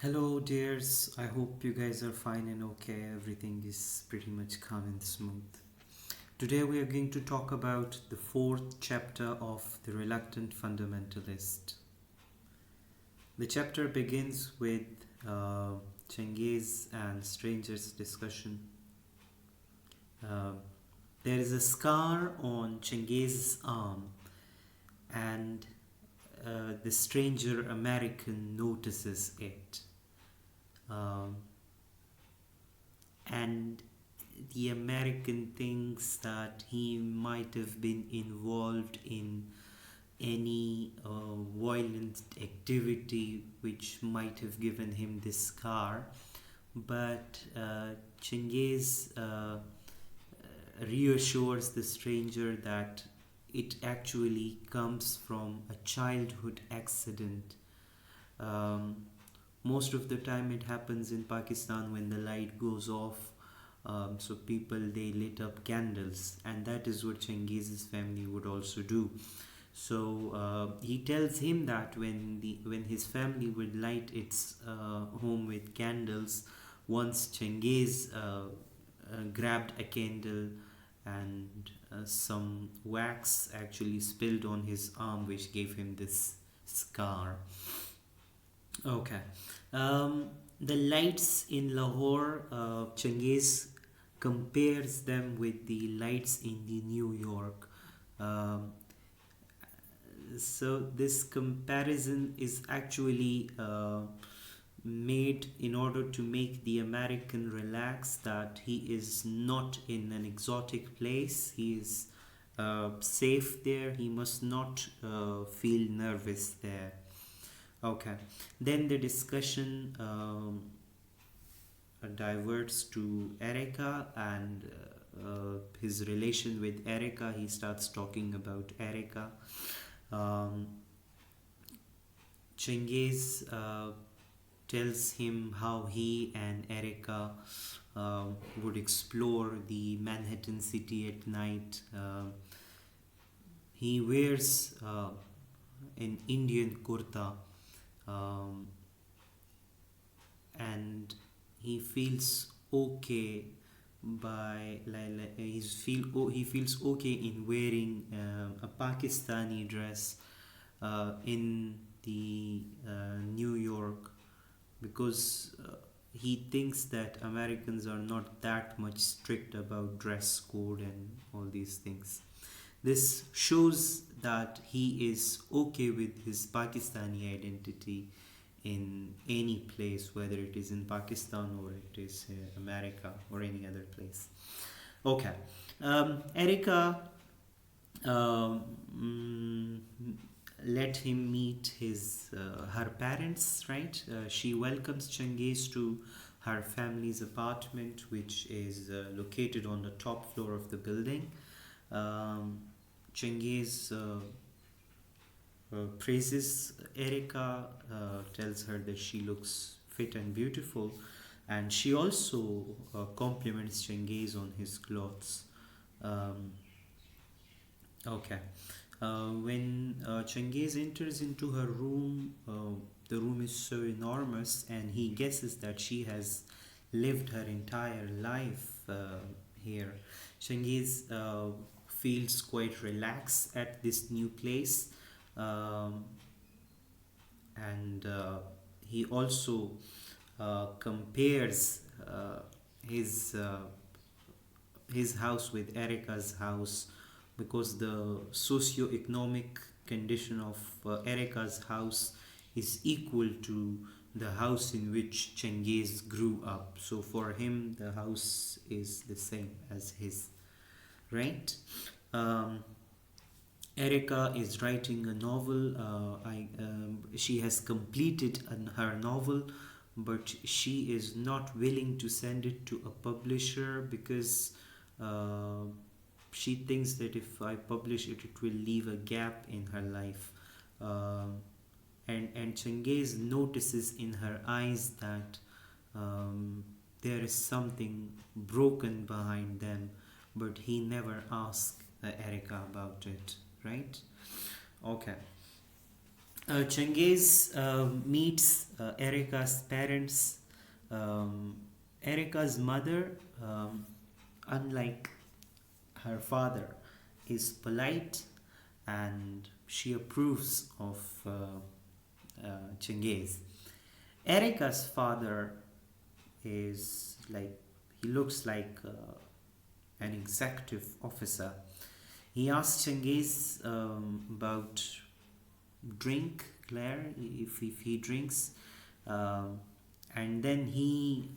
Hello, dears. I hope you guys are fine and okay. Everything is pretty much calm and smooth. Today, we are going to talk about the fourth chapter of The Reluctant Fundamentalist. The chapter begins with Chengiz and Stranger's discussion. Uh, there is a scar on Chengiz's arm, and the stranger American notices it. Um, and the American thinks that he might have been involved in any violent activity which might have given him this scar. But Chengiz reassures the stranger that it actually comes from a childhood accident. Um, Most of the time it happens in Pakistan when the light goes off. So people, they lit up candles, and that is what Chengiz's family would also do. So he tells him that when his family would light its home with candles, once Chengiz grabbed a candle and some wax actually spilled on his arm, which gave him this scar. Okay. The lights in Lahore, Chengiz compares them with the lights in the New York. Um, so this comparison is actually made in order to make the American relax that he is not in an exotic place. He is safe there. He must not feel nervous there. Okay. Then the discussion diverts to Erica and his relation with Erica. He starts talking about Erica. Um, Chengiz tells him how he and Erica would explore the Manhattan city at night. He wears an Indian kurta, um, and he feels okay he feels okay in wearing a Pakistani dress in the New York, because he thinks that Americans are not that much strict about dress code and all these things. This shows that he is okay with his Pakistani identity in any place, whether it is in Pakistan or it is America or any other place. Okay. Erica um, mm, let him meet her parents, right? She welcomes Chengiz to her family's apartment, which is located on the top floor of the building. Um, Chengiz praises Erica, tells her that she looks fit and beautiful, and she also compliments Chengiz on his clothes. Um, okay. When Chengiz enters into her room, the room is so enormous, and he guesses that she has lived her entire life here. Chengiz feels quite relaxed at this new place, um, and he also compares his his house with Erica's house, because the socio-economic condition of Erica's house is equal to the house in which Chengiz grew up. So for him, the house is the same as his, right? Um, Erica is writing a novel. She has completed her novel, but she is not willing to send it to a publisher because uh, she thinks that if I publish it, it will leave a gap in her life. Um, and Chengiz notices in her eyes that there is something broken behind them, but he never asks Erica about it, right? Okay. Cengiz meets Erika's parents. Um, Erika's mother, unlike her father, is polite and she approves of Cengiz. Erika's father is like, he looks like an executive officer. He asks Cengiz about drink, Claire, if he drinks, um, and then he,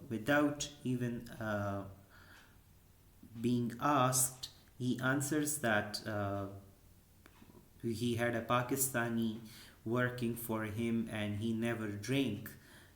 without even being asked, he answers that he had a Pakistani working for him and he never drank.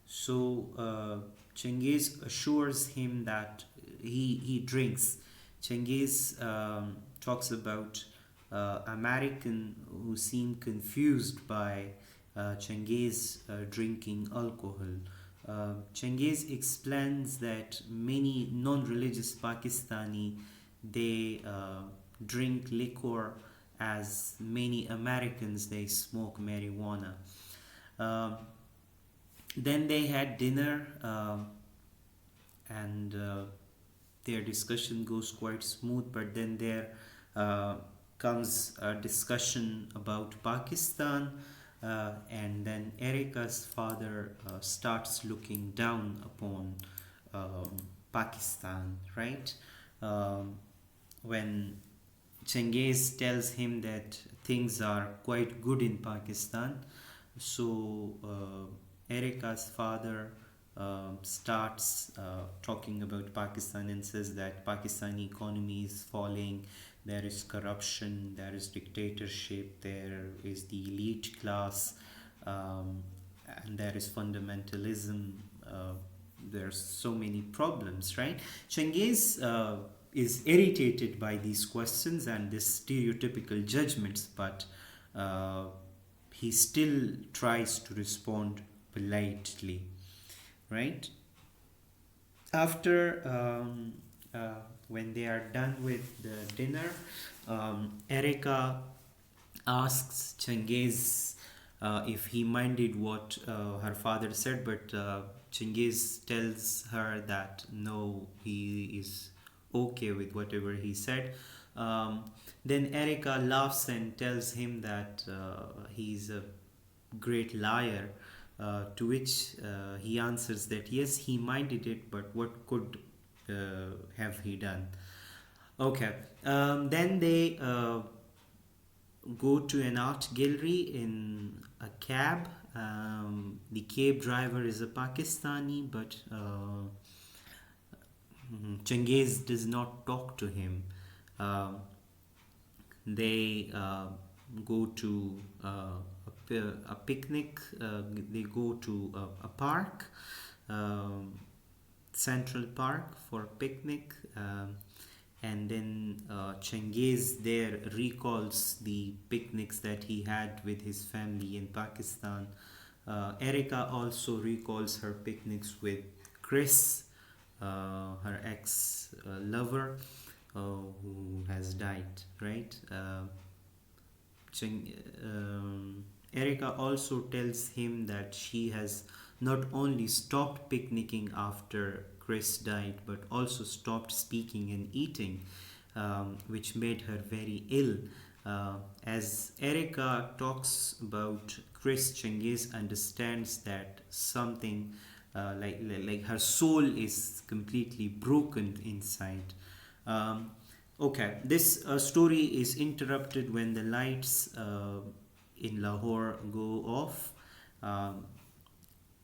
So Cengiz assures him that he drinks. Cengiz talks about American who seem confused by Cengiz drinking alcohol. Cengiz explains that many non-religious Pakistani, they drink liquor as many Americans, they smoke marijuana. Um, then they had dinner, and their discussion goes quite smooth, but then there uh, comes a discussion about Pakistan, and then Erica's father starts looking down upon Pakistan, right? Um, when Cengiz tells him that things are quite good in Pakistan, so Erica's father starts talking about Pakistan and says that Pakistani economy is falling, there is corruption, there is dictatorship, there is the elite class, and there is fundamentalism. There's so many problems, right? Cengiz is irritated by these questions and these stereotypical judgments, but uh, he still tries to respond politely, right? After when they are done with the dinner, Erica asks Cengiz if he minded what her father said, but Cengiz tells her that no, he is okay with whatever he said. Then Erica laughs and tells him that he's a great liar, to which he answers that yes, he minded it, but what could have he done? Okay, then they go to an art gallery in a cab. The cab driver is a Pakistani, but Cengiz does not talk to him. Um they go to a picnic, they go to a park, um, Central Park for picnic, and then Cengiz there recalls the picnics that he had with his family in Pakistan. Erica also recalls her picnics with Chris, her ex lover, who has died, right? Erica also tells him that she has not only stopped picnicking after Chris died, but also stopped speaking and eating, which made her very ill. As Erica talks about Chris, Cengiz understands that something like her soul is completely broken inside. Um, okay, this story is interrupted when the lights in Lahore go off, um,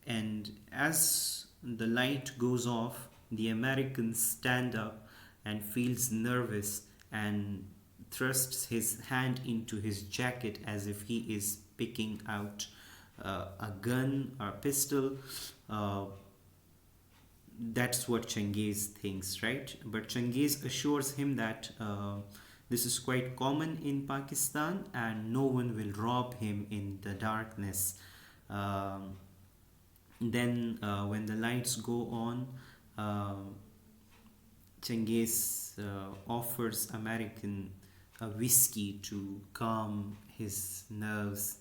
and as the light goes off, the American stand up and feels nervous and thrusts his hand into his jacket as if he is picking out a gun or pistol. Uh, that's what Cengiz thinks, right? But Cengiz assures him that this is quite common in Pakistan and no one will rob him in the darkness. Um, then, when the lights go on, uh, Cengiz offers American a whiskey to calm his nerves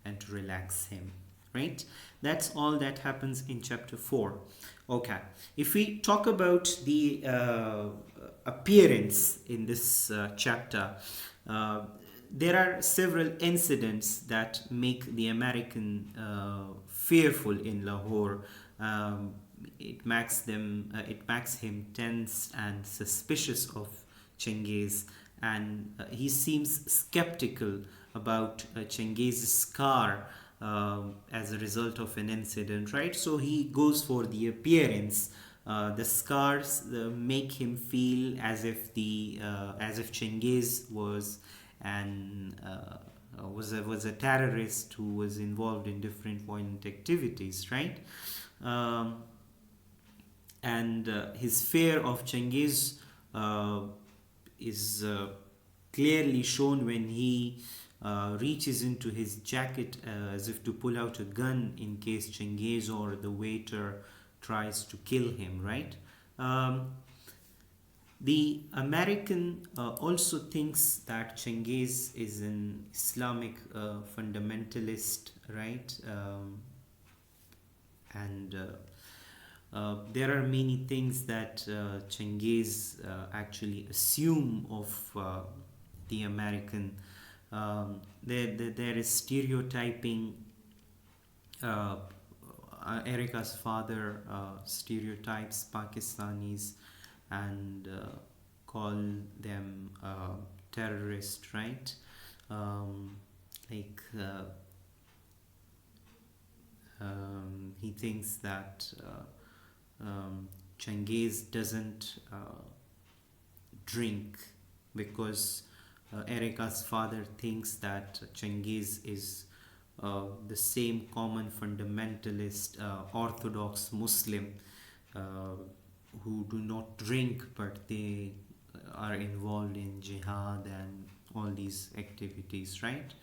and to relax him, right? That's all that happens in chapter 4. Okay, if we talk about the appearance in this chapter, uh, there are several incidents that make the American fearful in Lahore. Um, it makes him tense and suspicious of Chengiz, and he seems skeptical about Chengiz's car as a result of an incident, right? So he goes for the appearance. The scars make him feel as if Chengiz was a terrorist who was involved in different violent activities, right? Um, and his fear of Chengiz uh, is clearly shown when he reaches into his jacket as if to pull out a gun in case Chengiz or the waiter tries to kill him, right? Um, the American also thinks that Chengiz is an Islamic fundamentalist, right? And there are many things that Chengiz actually assume of the American. There is stereotyping. Uh, Erica's father stereotypes Pakistanis and call them terrorist, right? Um, like he thinks that Chengiz doesn't drink because Erica's father thinks that Chengiz is the same common fundamentalist Orthodox Muslim uh, who do not drink but they are involved in jihad and all these activities, right?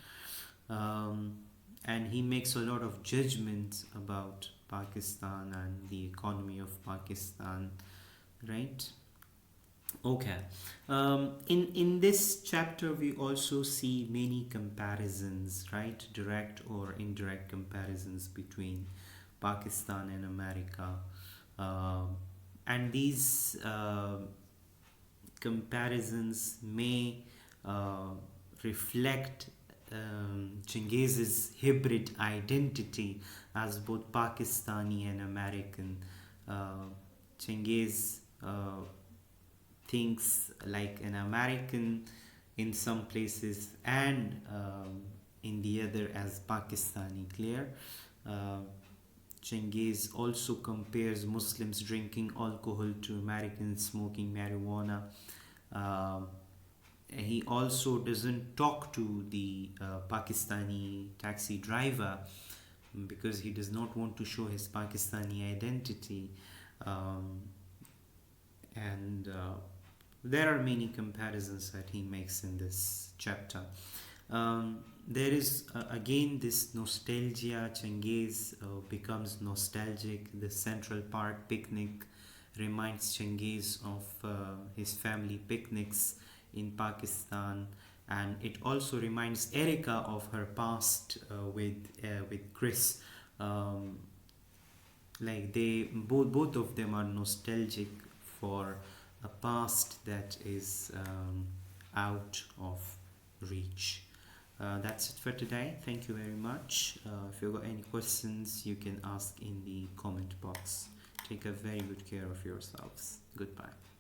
Um, and he makes a lot of judgments about Pakistan and the economy of Pakistan, right? Okay. In this chapter, we also see many comparisons, right? Direct or indirect comparisons between Pakistan and America. And these comparisons may uh, reflect Chengiz's hybrid identity as both Pakistani and American. Chengiz thinks like an American in some places and in the other as Pakistani. Clear? Uh, Chengiz also compares Muslims drinking alcohol to Americans smoking marijuana. Um he also doesn't talk to the Pakistani taxi driver because he does not want to show his Pakistani identity. Um, and there are many comparisons that he makes in this chapter. There is again this nostalgia. Chengiz becomes nostalgic. The Central Park picnic reminds Chengiz of his family picnics in Pakistan, and it also reminds Erica of her past with Chris. Um, like they both of them are nostalgic for a past that is out of reach. That's it for today. Thank you very much. If you've got any questions, you can ask in the comment box. Take a very good care of yourselves. Goodbye.